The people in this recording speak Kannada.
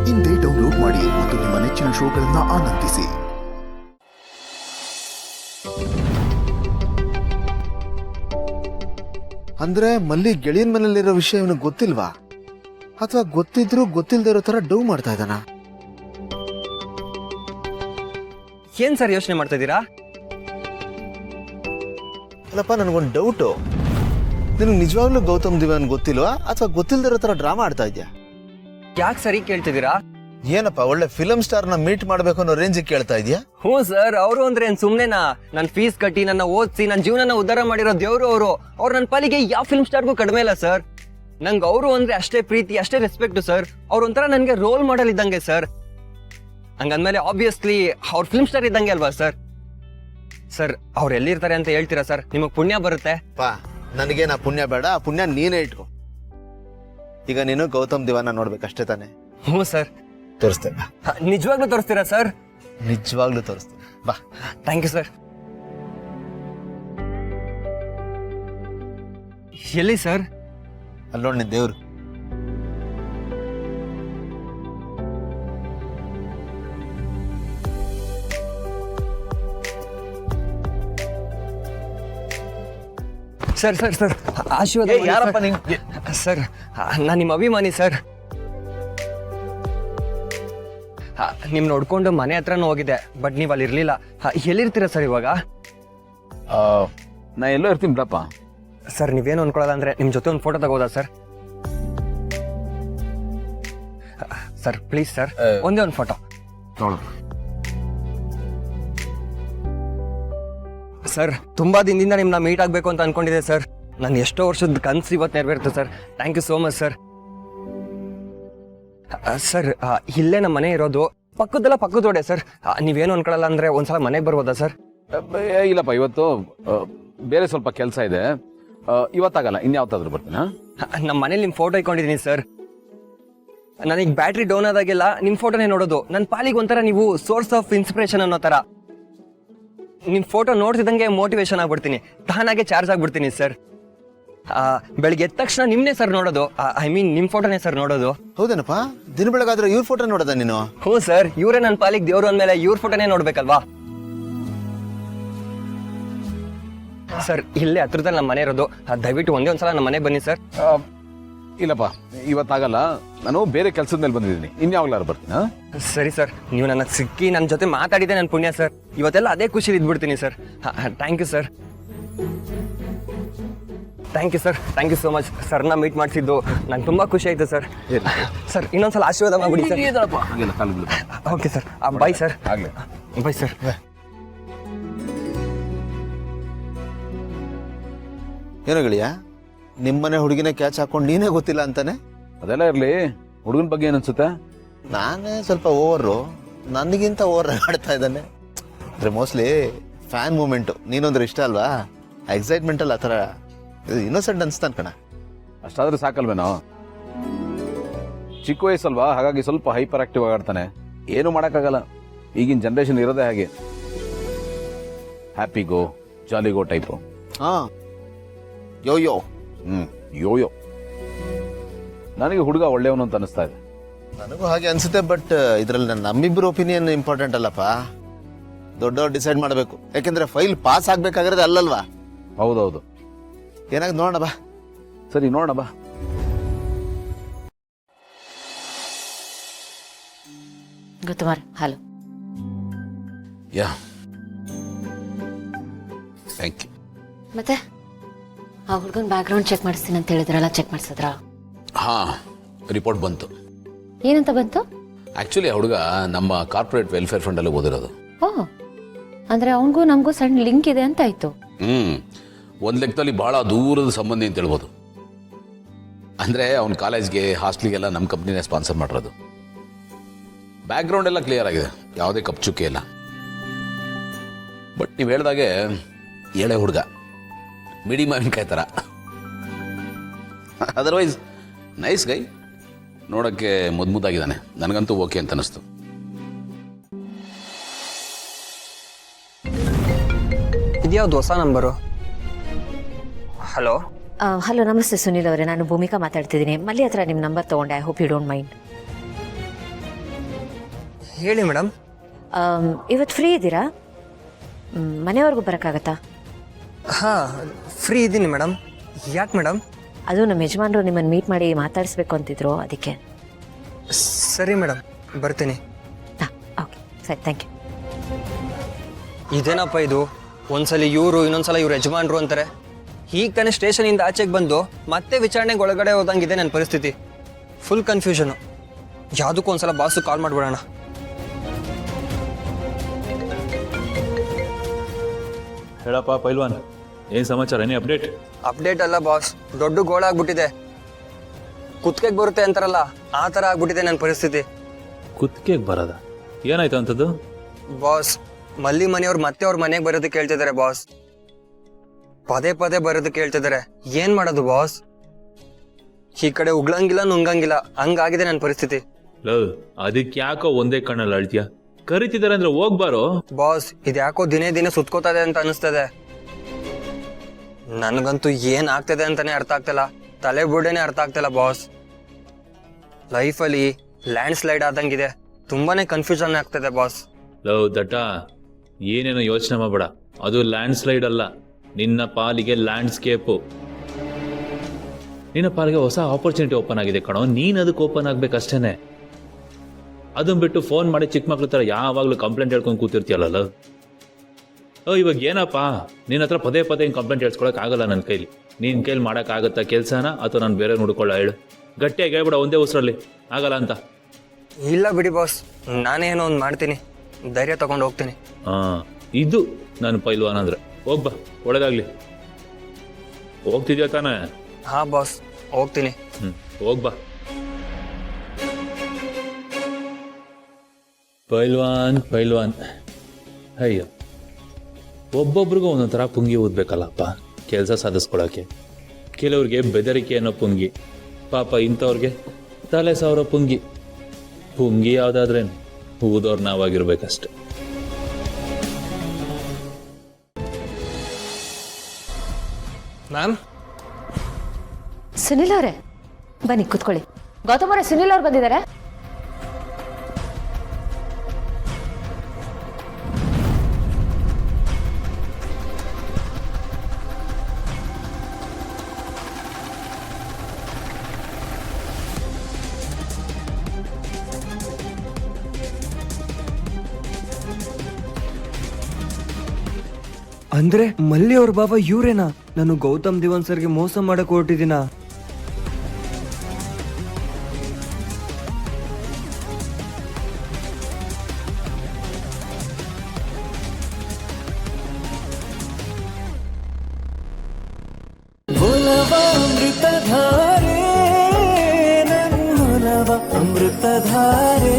ಇಂದೇ ಡೌನ್ಲೋಡ್ ಮಾಡಿ ಮತ್ತು ನಿಮ್ಮ ನೆಚ್ಚಿನ ಶೋಗಳನ್ನು ಆನಂದಿಸಿ. ಅಂದ್ರೆ ಮಲ್ಲಿ ಗೆಳೆಯನ್ ಮನೇಲಿರೋ ವಿಷಯ ಇವನಿಗೆ ಗೊತ್ತಿಲ್ವಾ, ಅಥವಾ ಗೊತ್ತಿದ್ರು ಗೊತ್ತಿಲ್ದೇ ಇರೋ ತರ ಡೌ ಮಾಡ್ತಾ ಇದ್ದಾನ? ಏನ್ ಸರ್ ಯೋಚನೆ ಮಾಡ್ತಾ ಇದ್ದೀರಾ? ಅಲ್ಲಪ್ಪ, ನನಗೊಂದು ಡೌಟು. ನಿನಗೆ ನಿಜವಾಗ್ಲೂ ಗೌತಮ್ ದಿವಾನ್ ಗೊತ್ತಿಲ್ವಾ, ಅಥವಾ ಗೊತ್ತಿಲ್ದೇ ಇರೋ ತರ ಡ್ರಾಮಾ ಆಡ್ತಾ ಇದ್ಯಾ? ಯಾಕೆ ಸರಿ ಕೇಳ್ತಿದ್ದೀರಾ? ಏನಪ್ಪ, ಒಳ್ಳೆ ಫಿಲಂ ಸ್ಟಾರ್ ನ ಮೀಟ್ ಮಾಡ್ಬೇಕು ಅನ್ನೋ ರೇಂಜ್ ಕೇಳ್ತಾ ಇದೆಯಾ? ಹ್ಞೂ ಸರ್, ಅವರು ಅಂದ್ರೆ ಏನ್ ಸುಮ್ನೆನಾ? ನನ್ ಫೀಸ್ ಕಟ್ಟಿ ನನ್ನ ಓದಿಸಿ ನನ್ನ ಜೀವನನ ಉದ್ಧಾರ ಮಾಡಿರೋ ದೇವ್ರು ಅವರು. ಅವ್ರು ನನ್ನ ಪಾಲಿಗೆ ಯಾವ ಫಿಲ್ಮ್ ಸ್ಟಾರ್ಗೂ ಕಡಿಮೆ ಇಲ್ಲ ಸರ್. ನಂಗೆ ಅವರು ಅಂದ್ರೆ ಅಷ್ಟೇ ಪ್ರೀತಿ, ಅಷ್ಟೇ ರೆಸ್ಪೆಕ್ಟ್ ಸರ್. ಅವ್ರ ಒಂಥರ ನನ್ಗೆ ರೋಲ್ ಮಾಡೆಲ್ ಇದ್ದಂಗೆ ಸರ್. ಹಂಗಂದ್ಮೇಲೆ ಆಬ್ವಿಯಸ್ಲಿ ಅವ್ರ ಫಿಲ್ಮ್ ಸ್ಟಾರ್ ಇದ್ದಂಗೆ ಅಲ್ವಾ ಸರ್? ಸರ್, ಅವ್ರು ಎಲ್ಲಿರ್ತಾರೆ ಅಂತ ಹೇಳ್ತೀರಾ ಸರ್? ನಿಮಗ್ ಪುಣ್ಯ ಬರುತ್ತೆ. ನನಗೆ ನಾ ಪುಣ್ಯ ಬೇಡ, ಆ ಪುಣ್ಯ ನೀನೇ ಇಟ್ಕೊ. ಈಗ ನೀನು ಗೌತಮ್ ದಿವಾನ ನೋಡ್ಬೇಕಷ್ಟೇ ತಾನೆ? ಹ್ಞೂ ಸರ್. ತೋರಿಸ್ತೇನೆ. ನಿಜವಾಗ್ಲೂ ತೋರಿಸ್ತೀರಾ ಸರ್? ನಿಜವಾಗ್ಲೂ ತೋರಿಸ್ತೇನೆ, ಬಾ. Thank you sir. ಎಲ್ಲಿ ಸರ್? ಅಲ್ಲಿ ನೋಡಿ ನಿನ್ ದೇವ್ರು. ಸರ್ ಸರ್ ಸರ್, ಆಶೀರ್ವಾದ ಮಾಡಿ ಯಾರಪ್ಪ ಸರ್. ನಿಂಗೆ? ಸರ್, ನಾನು ನಿಮ್ಮ ಅಭಿಮಾನಿ ಸರ್. ನಿಮ್ ನೋಡ್ಕೊಂಡು ಮನೆ ಹತ್ರನೂ ಹೋಗಿದೆ, ಬಟ್ ನೀವು ಅಲ್ಲಿ ಇರ್ಲಿಲ್ಲ. ಎಲ್ಲಿರ್ತೀರಾ ಸರ್ ಇವಾಗ? ನಾ ಎಲ್ಲೋ ಇರ್ತೀನಿ ಬಿಡಪ್ಪ. ಸರ್, ನೀವೇನು ಅನ್ಕೊಳ್ಳಲ್ಲ ಅಂದ್ರೆ ನಿಮ್ ಜೊತೆ ಒಂದು ಫೋಟೋ ತಗೋದಾ ಸರ್? ಸರ್ ಪ್ಲೀಸ್ ಸರ್, ಒಂದೇ ಒಂದು ಫೋಟೋ. ಸರ್, ತುಂಬಾ ದಿನದಿಂದ ನಿಮ್ನ ಮೀಟ್ ಆಗ್ಬೇಕು ಅಂತ ಅನ್ಕೊಂಡಿದ್ದೆ ಸರ್. ನಾನು ಎಷ್ಟೋ ವರ್ಷದ ಕನ್ಸು ಇವತ್ತು ನೆರವೇರ್ತು sir. Thank you so much sir. Sir, ಇಲ್ಲೇ ನಮ್ಮ ಮನೆ ಇರೋದು, ಪಕ್ಕದಲ್ಲ ಪಕ್ಕದ ರೋಡೆ ಸರ್. ನೀವೇನು ಅನ್ಕೊಳ್ಳಲ್ಲ ಅಂದ್ರೆ ಒಂದ್ಸಲ ಮನೆಗೆ ಬರ್ಬೋದಾ ಸರ್? ಇಲ್ಲಪ್ಪ, ಇವತ್ತು ಬೇರೆ ಸ್ವಲ್ಪ ಕೆಲಸ ಇದೆ, ಇವತ್ತಾಗಲ್ಲ, ಇನ್ಯಾವತ್ತಾದ್ರೂ ಬರ್ತೀನಿ. ನಮ್ಮ ಮನೇಲಿ ನಿಮ್ ಫೋಟೋ ಇಟ್ಕೊಂಡಿದೀನಿ ಸರ್. ನನಗೆ ಬ್ಯಾಟ್ರಿ ಡೌನ್ ಆದಾಗೆಲ್ಲ ನಿಮ್ ಫೋಟೋನೇ ನೋಡೋದು. ನನ್ನ ಪಾಲಿಗೆ ಒಂಥರ ನೀವು ಸೋರ್ಸ್ ಆಫ್ ಇನ್ಸ್ಪಿರೇಷನ್ ಅನ್ನೋ ತರ. ನಿಮ್ ಫೋಟೋ ನೋಡ್ತಿದ್ದಂಗೆ ಮೋಟಿವೇಶನ್ ಆಗ್ಬಿಡ್ತೀನಿ, ತಾನಾಗೆ ಚಾರ್ಜ್ ಆಗ್ಬಿಡ್ತೀನಿ ಸರ್. ಬೆಳಿಗ್ಗೆ ಎದ್ದ ತಕ್ಷಣ ನಿಮ್ನೇ ಸರ್ ನೋಡೋದು. ಐ ಮೀನ್ ನಿಮ್ ಫೋಟೋನೇ ಸರ್ ನೋಡೋದು. ಹೌದೇನಪ್ಪ? ದಿನ ಬೆಳಗಾದ್ರೆ ಇವ್ರ ಫೋಟೋ ನೋಡೋದ ನೀನು? ಹ್ಞೂ ಸರ್, ಇವರೇ ನನ್ನ ಪಾಲಿಗೆ ದೇವ್ರು ಅಂದ್ಮೇಲೆ ಇವ್ರ ಫೋಟೋನೇ ನೋಡ್ಬೇಕಲ್ವಾ ಸರ್? ಇಲ್ಲೇ ಹತ್ರದಲ್ಲಿ ನಮ್ಮ ಮನೆ ಇರೋದು. ದಯವಿಟ್ಟು ಒಂದೇ ಒಂದ್ಸಲ ನಮ್ಮ ಮನೆ ಬನ್ನಿ ಸರ್. ಇಲ್ಲಪ್ಪ, ಇವತ್ತಾಗಲ್ಲ, ನಾನು ಬೇರೆ ಕೆಲಸದ ಮೇಲೆ ಬಂದಿದ್ದೀನಿ, ಇನ್ಯಾವಾಗ್ಲಾರು ಬರ್ತೀನಿ. ಸರಿ ಸರ್, ನೀವು ನನಗೆ ಸಿಕ್ಕಿ ನನ್ನ ಜೊತೆ ಮಾತಾಡಿದೆ ನನ್ನ ಪುಣ್ಯ ಸರ್. ಇವತ್ತೆಲ್ಲ ಅದೇ ಖುಷಿ ಇದ್ಬಿಡ್ತೀನಿ sir. Thank you sir. Thank you sir, thank you so much. ಸರ್ನ ಮೀಟ್ ಮಾಡಿಸಿದ್ದು ನಂಗೆ ತುಂಬ ಖುಷಿ ಆಯಿತು ಸರ್. ಸರ್, ಇನ್ನೊಂದ್ಸಲ ಆಶೀರ್ವಾದ ಮಾಡ್ಬಿಡಿ sir. Okay sir, bye sir. ಆಗಲಿ, ಬಾಯ್ ಸರ್. ಏನೋ ಗೆಳೆಯ, ನಿಮ್ಮನೆ ಹುಡುಗಿನ ಕ್ಯಾಚ್ ಹಾಕೊಂಡು ನೀನೇ ಗೊತ್ತಿಲ್ಲ ಅಂತಾನೆ? ಅದೆಲ್ಲ ಇರಲಿ, ಹುಡುಗನ ಬಗ್ಗೆ ಏನನ್ಸುತ್ತೆ? ನಾನೇ ಸ್ವಲ್ಪ ಓವರು, ನನಗಿಂತ ಓವರ್ ಆಡ್ತಾ ಇದ್ದಾನೆ. ಅಂದರೆ ಮೋಸ್ಟ್ಲಿ ಫ್ಯಾನ್ ಮೂಮೆಂಟು. ನೀನೊಂದ್ರೆ ಇಷ್ಟ ಅಲ್ವಾ, ಎಕ್ಸೈಟ್ಮೆಂಟಲ್ಲಿ ಆ ಥರ ಇನ್ನೋಸೆಂಟ್ ಅನ್ಸ್ತಾನೆ ಕಣ. ಅಷ್ಟಾದ್ರೆ ಸಾಕಲ್ವೇನೋ? ಚಿಕ್ಕ ವಯಸ್ಸಲ್ವಾ, ಹಾಗಾಗಿ ಸ್ವಲ್ಪ ಹೈಪರ್ ಆಕ್ಟಿವ್ ಆಗಾಡ್ತಾನೆ. ಏನು ಮಾಡೋಕ್ಕಾಗಲ್ಲ, ಈಗಿನ ಜನ್ರೇಷನ್ ಇರೋದೇ ಹಾಗೆ, ಹ್ಯಾಪಿ ಗೋ ಜಾಲಿ ಗೋ ಟೈಪು. ಹಾಂ, ಯೋಯೋ. ಯೋಯೋ. ನನಗೆ ಹುಡುಗ ಒಳ್ಳೆಯವನು ಅಂತ ಅನಿಸ್ತಾ ಇದೆ. ನನಗೂ ಹಾಗೆ ಅನ್ಸುತ್ತೆ, ಬಟ್ ಇದರಲ್ಲಿ ನಮ್ಮಿಬ್ಬರು ಒಪಿನಿಯನ್ ಇಂಪಾರ್ಟೆಂಟ್ ಅಲ್ಲಪ್ಪ. ದೊಡ್ಡವ್ರು ಡಿಸೈಡ್ ಮಾಡಬೇಕು, ಯಾಕೆಂದ್ರೆ ಫೈಲ್ ಪಾಸ್ ಆಗ್ಬೇಕಾಗಿರೋದು ಅಲ್ಲಲ್ವಾ? ಹೌದೌದು. ಏನಾಗ ನೋಡೋಣ ಬಾ. ಸರಿ, ನೋಡೋಣ ಬಾ. ಗೊತ್ತುಮಾರ್, ಹಲೋ. Yeah, thank you. ಮತ್ತೆ ಆ ಹುಡುಗನ ಬ್ಯಾಕ್ಗ್ರೌಂಡ್ ಚೆಕ್ ಮಾಡಿಸ್ತೀನಿ ಅಂತ ಹೇಳಿದ್ರಲ್ಲ, ಚೆಕ್ ಮಾಡಿಸಿದ್ರಾ? ಹಾಂ, ರಿಪೋರ್ಟ್ ಬಂತು. ಏನಂತ ಬಂತು? ಆ್ಯಕ್ಚುಲಿ ಆ ಹುಡುಗ ನಮ್ಮ ಕಾರ್ಪೊರೇಟ್ ವೆಲ್ಫೇರ್ ಫಂಡಲ್ಲಿ ಓದಿರೋದು. ಓ, ಅಂದರೆ ಅವನಿಗೂ ನಮಗೂ ಸಣ್ಣ ಲಿಂಕ್ ಇದೆ ಅಂತ ಆಯ್ತು. ಒಂದು ಲೆಕ್ಕದಲ್ಲಿ ಭಾಳ ದೂರದ ಸಂಬಂಧಿ ಅಂತ ಹೇಳ್ಬೋದು. ಅಂದರೆ ಅವ್ನ ಕಾಲೇಜ್ಗೆ, ಹಾಸ್ಟ್ಲಿಗೆಲ್ಲ ನಮ್ಮ ಕಂಪ್ನಿನೇ ಸ್ಪಾನ್ಸರ್ ಮಾಡಿರೋದು. ಬ್ಯಾಕ್ಗ್ರೌಂಡ್ ಎಲ್ಲ ಕ್ಲಿಯರ್ ಆಗಿದೆ, ಯಾವುದೇ ಕಪ್ಚುಕ್ಕೆ ಇಲ್ಲ. ಬಟ್ ನೀವು ಹೇಳ್ದಾಗೆ ಎಳೆ ಹುಡುಗ, ಮಿಡಿ ಮಾವಿನಕಾಯಿ ಥರ. ಅದರ್ವೈಸ್ ನೈಸ್ ಗೈ, ನೋಡೋಕ್ಕೆ ಮುದ್ದಾಗಿದ್ದಾನೆ. ನನಗಂತೂ ಓಕೆ ಅಂತ ಅನ್ನಿಸ್ತು. ಇದ್ಯಾವ್ದು ಹೊಸ ನಂಬರು? ಹಲೋ. ಹಲೋ, ನಮಸ್ತೆ ಸುನಿಲ್ ಅವರೇ, ನಾನು ಭೂಮಿಕಾ ಮಾತಾಡ್ತಿದ್ದೀನಿ. ಮಲ್ಲಿ ಹತ್ರ ನಿಮ್ಮ ನಂಬರ್ ತೊಗೊಂಡೆ. I hope you don't mind. ಹೇಳಿ ಮೇಡಮ್. ಇವತ್ತು ಫ್ರೀ ಇದ್ದೀರಾ? ಮನೆವರೆಗೂ ಬರೋಕ್ಕಾಗತ್ತಾ? ಹಾಂ, ಫ್ರೀ ಇದ್ದೀನಿ ಮೇಡಮ್. ಯಾಕೆ ಮೇಡಮ್? ಅದು ನಮ್ಮ ಯಜಮಾನ್ರು ನಿಮ್ಮನ್ನು ಮೀಟ್ ಮಾಡಿ ಮಾತಾಡಿಸ್ಬೇಕು ಅಂತಿದ್ರು, ಅದಕ್ಕೆ. ಸರಿ ಮೇಡಮ್, ಬರ್ತೀನಿ. ಹಾಂ, ಓಕೆ, ಸರಿ, ಥ್ಯಾಂಕ್ ಯು. ಇದೇನಪ್ಪ ಇದು? ಒಂದ್ಸಲ ಇವರು, ಇನ್ನೊಂದ್ಸಲ ಇವ್ರು ಯಜಮಾನ್ರು ಅಂತಾರೆ. ಈಗ ತಾನೇ ಸ್ಟೇಷನಿಂದ ಆಚೆಗೆ ಬಂದು ಮತ್ತೆ ವಿಚಾರಣೆಗೆ ಒಳಗಡೆ ಹೋದಂಗಿದೆ ನನ್ನ ಪರಿಸ್ಥಿತಿ. Full confusion. ಯಾವುದಕ್ಕೂ ಒಂದ್ಸಲ ಬಾಸು ಕಾಲ್ ಮಾಡಿಬಿಡೋಣ. ಹೇಳಪ್ಪ ಪೈಲ್ವಾನ್, ಏನ್ ಸಮಾಚಾರ? ಏನೇ ಅಪ್ಡೇಟ್? ಅಪ್ಡೇಟ್ ಅಲ್ಲ ಬಾಸ್, ದೊಡ್ಡ ಗೋಳಾಗ್ಬಿಟ್ಟಿದೆ. ಕುತ್ತಿಗೆಗೆ ಬರುತ್ತೆ ಅಂತಾರಲ್ಲ, ಆ ಥರ ಆಗ್ಬಿಟ್ಟಿದೆ ನನ್ನ ಪರಿಸ್ಥಿತಿ. ಕುತ್ತಿಗೆಗೆ ಬರೋದ? ಏನಾಯ್ತು ಅಂತದ್ದು? ಬಾಸ್, ಮಲ್ಲಿ ಮನೆಯವ್ರು ಮತ್ತೆ ಅವ್ರ ಮನೆಗೆ ಬರೋದಕ್ಕೆ ಹೇಳ್ತಿದ್ದಾರೆ ಬಾಸ್. ಪದೇ ಪದೇ ಬರೋದಕ್ಕೆ ಹೇಳ್ತಿದ್ದಾರೆ. ಏನ್ ಮಾಡೋದು ಬಾಸ್? ಈ ಕಡೆ ಉಗ್ಳಂಗಿಲ್ಲ ನುಂಗಂಗಿಲ್ಲ, ಹಂಗಾಗಿದೆ ನನ್ನ ಪರಿಸ್ಥಿತಿ. ಲವ್, ಅದಕ್ಕೆ ಯಾಕೋ ಒಂದೇ ಕಣ್ಣಲ್ಲಿ ಅಳ್ತೀಯ? ಕರಿತಿದ್ದಾರೆ ಅಂದ್ರೆ ಹೋಗ್ಬಾರೋ. ಬಾಸ್, ಇದ್ಯಾಕೋ ದಿನೇ ದಿನೇ ಸುತ್ಕೋತದೆ ಅಂತ ಅನಿಸ್ತದೆ. ನನ್ಗಂತೂ ಏನ್ ಆಗ್ತದೆ ಅಂತಾನೆ ಅರ್ಥ ಆಗ್ತಿಲ್ಲ. ತಲೆ ಬುಡೇನೆ ಅರ್ಥ ಆಗ್ತಿಲ್ಲ ಬಾಸ್. ಲೈಫಲ್ಲಿ ಲ್ಯಾಂಡ್ ಸ್ಲೈಡ್ ಆದಂಗಿದೆ. ತುಂಬಾನೇ ಕನ್ಫ್ಯೂಷನ್ ಆಗ್ತದೆ ಬಾಸ್. ಲವ್ ದಟ್ಟ, ಏನೇನೋ ಯೋಚನೆ ಮಾಡಬೇಡ. ಅದು ಲ್ಯಾಂಡ್ ಸ್ಲೈಡ್ ಅಲ್ಲ, ನಿನ್ನ ಪಾಲಿಗೆ ಲ್ಯಾಂಡ್ಸ್ಕೇಪು. ನಿನ್ನ ಪಾಲಿಗೆ ಹೊಸ ಆಪರ್ಚುನಿಟಿ ಓಪನ್ ಆಗಿದೆ ಕಣೋ. ನೀನು ಅದಕ್ಕೆ ಓಪನ್ ಆಗ್ಬೇಕಷ್ಟೇನೆ. ಅದನ್ನ ಬಿಟ್ಟು ಫೋನ್ ಮಾಡಿ ಚಿಕ್ಕ ಮಕ್ಳ ಥರ ಯಾವಾಗಲೂ ಕಂಪ್ಲೇಂಟ್ ಹೇಳ್ಕೊಂಡು ಕೂತಿರ್ತೀಯಲ್ಲ. ಇವಾಗ ಏನಪ್ಪ, ನಿನ್ನ ಹತ್ರ ಪದೇ ಪದೇ ಹಿಂಗೆ ಕಂಪ್ಲೇಂಟ್ ಹೇಳ್ಸ್ಕೊಳಕ್ ಆಗಲ್ಲ ನನ್ನ ಕೈಲಿ. ನಿನ್ನ ಕೈಲಿ ಮಾಡೋಕ್ಕಾಗತ್ತಾ ಕೆಲಸನ, ಅಥವಾ ನಾನು ಬೇರೆ ನೋಡ್ಕೊಳ್ಳ? ಹೇಳು, ಗಟ್ಟಿಯಾಗಿ ಹೇಳ್ಬಿಡ ಒಂದೇ ಉಸಿರಲ್ಲಿ, ಆಗಲ್ಲ ಅಂತ. ಇಲ್ಲ ಬಿಡಿ ಬಾಸ್, ನಾನೇನೋ ಒಂದು ಮಾಡ್ತೀನಿ. ಧೈರ್ಯ ತಗೊಂಡು ಹೋಗ್ತೀನಿ. ಇದು ನಾನು ಪೈಲ್ವಾನ್ ಅಂದ್ರೆ. ಹೋಗ್ಬಾ, ಒಳ್ಳೇದಾಗ್ಲಿ. ಹೋಗ್ತಿದ್ಯಾ ತಾನೇ? ಹಾ ಬಾಸ್, ಹೋಗ್ತೀನಿ. ಹೋಗ್ಬಾ. ಪೈಲ್ವಾನ್ ಅಯ್ಯೋ, ಒಬ್ಬೊಬ್ರಿಗೂ ಒಂದೊಂಥರ ಪುಂಗಿ ಓದ್ಬೇಕಲ್ಲಪ್ಪ ಕೆಲಸ ಸಾಧಿಸ್ಕೊಳಕ್ಕೆ. ಕೆಲವ್ರಿಗೆ ಬೆದರಿಕೆ ಅನ್ನೋ ಪುಂಗಿ, ಪಾಪ ಇಂಥವ್ರಿಗೆ ತಲೆ ಸಾವಿರ ಪುಂಗಿ. ಪುಂಗಿ ಯಾವುದಾದ್ರೇನು, ಊದೋರು ನಾವಾಗಿರ್ಬೇಕಷ್ಟೆ. ಮ್ಯಾಮ್, ಸುನಿಲ್ ಅವರೇ ಬನ್ನಿ ಕೂತ್ಕೊಳ್ಳಿ. ಗೌತಮ್ ಅವರೇ, ಸುನಿಲ್ ಅವ್ರು ಬಂದಿದ್ದಾರೆ. ಅಂದ್ರೆ ಮಲ್ಲಿ ಅವ್ರ ಬಾಬಾ ಇವ್ರೇನಾ? ನಾನು ಗೌತಮ್ ದಿವಾನ್ ಸರ್ಗೆ ಮೋಸ ಮಾಡಕ್ ಹೊರಟಿದ್ದೀನ? ಅಮೃತಧಾರೆ, ನನ್ನ ಅಮೃತಧಾರೆ.